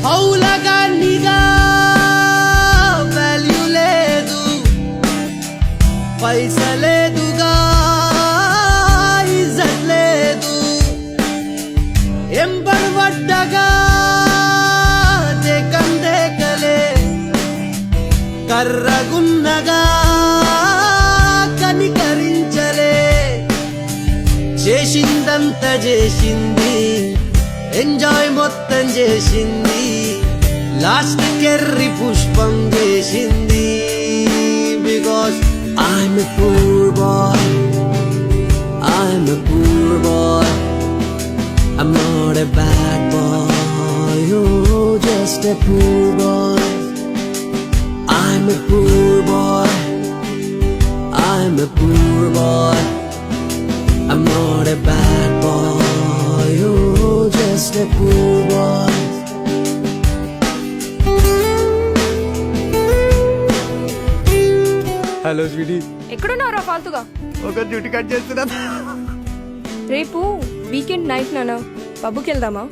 పౌలగానిగా value లేదు, పైసలేదుగా ఇజ్జత్ లేదు, ఎంబడబడ్డగా దేకందేకలే, కర్రగున్నగా కనికరించలే. చేసిందంత చేసింది, ఎంజాయ్ మొత్తం చేసింది, లాస్ట్ కెర్రి పుష్పం చేసింది. Because I'm a poor boy, I'm a poor boy, I'm not a bad boy, oh just a poor boy. I'm a poor boy, I'm a poor boy, I'm not a bad boy, oh just a poor boy. Hello sweetie, ఎక్కడున్నారా ఫాల్తుగా? ఒక duty cut చేస్తున్నా. రేపు weekend night నానా పబ్కి వెళ్దామా?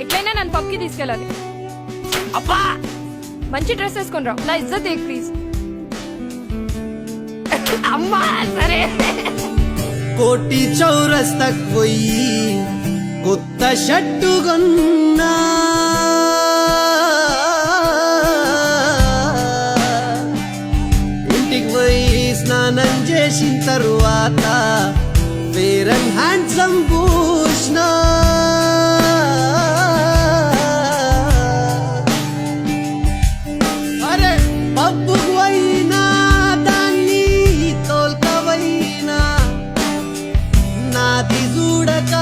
ఎట్లయినా నన్ను పబ్కి తీసుకెళ్ళాలి. అబ్బా మంచి డ్రెస్ వేసుకొని రా, నా ఇజ్జత్ ఏ ప్లీజ్. అమ్మా సరే. కోటి చౌరస్తకు పోయి కొత్త షర్టు కొన్నా, ఇంటికి పోయి స్నానం చేసిన తరువాత ఫేర్ అండ్ హ్యాండ్సమ్ పూసిన. అరే పబ్బుకు పోయినా దాన్ని తోల్కవైనా, నాది చూడక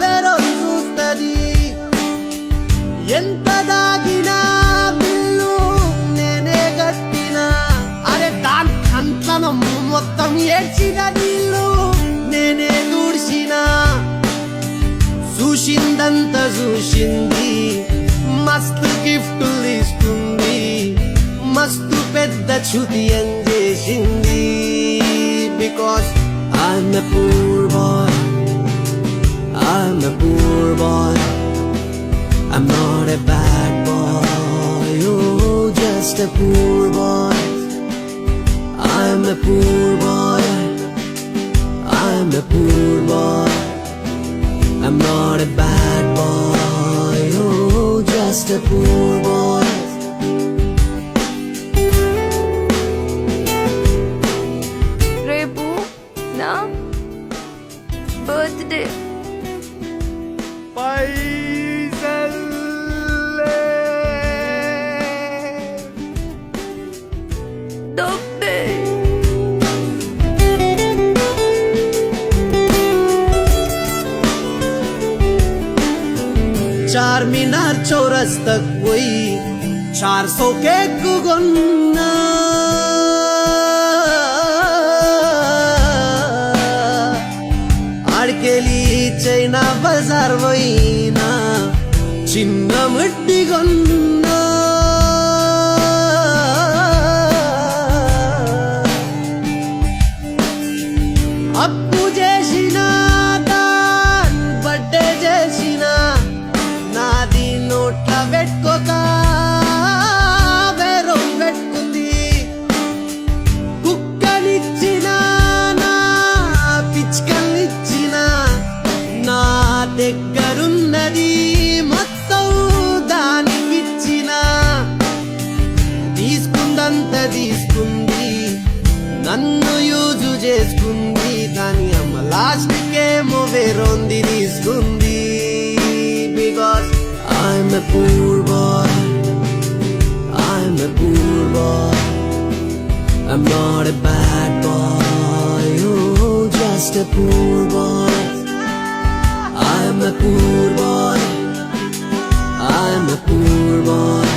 వేరో చూస్తది. ఎంత దాగినా బిల్లు నేనే కట్టినా, అరే దాని కంట్లను మొత్తం ఏడ్చిన నీళ్ళు నేనే దూడ్చిన. చూసిందంతా చూసింది, మస్తు గిఫ్టులు ఇస్తుంది, మస్తు పెద్ద చుతియం చేసింది. Because I'm a poor boy, I'm a poor boy, I'm not a bad boy, oh just a poor boy. I'm a poor boy, I'm a poor boy, I'm not a bad boy, oh just a poor boy. రేపు నా birthday. డబ్బే చార్మినార్ చౌరస్తకు పోయి 400 cake కొన్నా, ఆడికెళ్ళి China Bazar పోయినా చిన్న మట్టి కొన్నా. అప్పు చేసిన బర్త్డే చేసిన, నాది నోట్ల పెట్టుకోక వేరో పెట్టుకుంది. కుక్కనిచ్చిన నా పిచ్చుకనిచ్చిన, నా దగ్గరున్నది మొత్తం దానికిచ్చిన. తీసుకుందంత తీసుకుంది, నన్ను యూజు చేసుకుంది, కానీ అమ్మ లాస్ట్కేమో వేరొంది తీసుకుంది. Because I'm a poor boy, I'm a poor boy, I'm not a bad boy, oh just a poor boy. I'm a poor boy, I'm a poor boy,